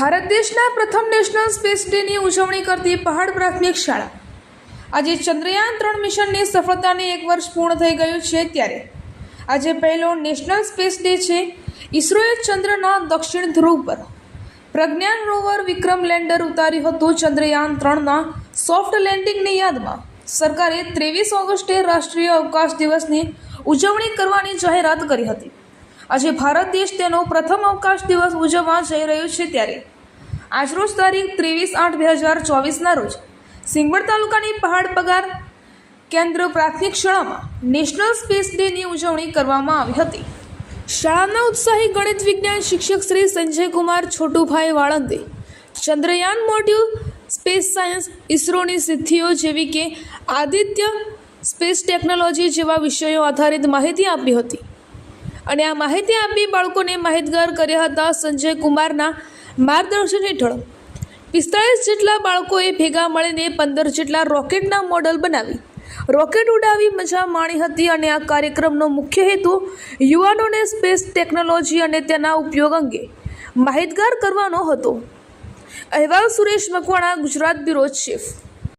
ભારત દેશના પ્રથમ national space ડેની ઉજવણી કરતી પહાડ પ્રાથમિક શાળા આજે ચંદ્રયાન-3 મિશનની સફળતાને 1 વર્ષ પૂર્ણ થઈ ગયું છે ત્યારે આજે પહેલો નેશનલ સ્પેસ ડે છે। ઇસરોએ ચંદ્રના દક્ષિણ ધ્રુવ પર પ્રજ્ઞાન રોવર વિક્રમ લેન્ડર ઉતાર્યું હતું। ચંદ્રયાન-3ના સોફ્ટ લેન્ડિંગની યાદમાં સરકારે 23 ઓગસ્ટે રાષ્ટ્રીય અવકાશ દિવસની ઉજવણી કરવાની જાહેરાત કરી હતી। આજે ભારત દેશ તેનો પ્રથમ અવકાશ દિવસ ઉજવવા જઈ રહ્યો છે ત્યારે આજરોજ તારીખ 23/8/2024ના રોજ સિંગવડ તાલુકાની પહાડ પગાર કેન્દ્ર પ્રાથમિક શાળામાં નેશનલ સ્પેસ ડેની ઉજવણી કરવામાં આવી હતી। શાળાના ઉત્સાહી ગણિત વિજ્ઞાન શિક્ષક શ્રી સંજયકુમાર છોટુભાઈ વાળંદે ચંદ્રયાન મોડ્યુલ, સ્પેસ સાયન્સ, ઇસરોની સિદ્ધિઓ જેવી કે આદિત્ય સ્પેસ ટેકનોલોજી જેવા વિષયો આધારિત માહિતી આપી હતી અને આ માહિતી આપી બાળકોને માહિતગાર કર્યા હતા। સંજય કુમારના માર્ગદર્શન હેઠળ 45 જેટલા બાળકોએ ભેગા મળીને 15 જેટલા રોકેટના મોડલ બનાવી રોકેટ ઉડાવી મજા માણી હતી અને આ કાર્યક્રમનો મુખ્ય હેતુ યુવાનોને સ્પેસ ટેકનોલોજી અને તેના ઉપયોગ અંગે માહિતગાર કરવાનો હતો। અહેવાલ સુરેશ મકવાણા, ગુજરાત બ્યુરો ચીફ।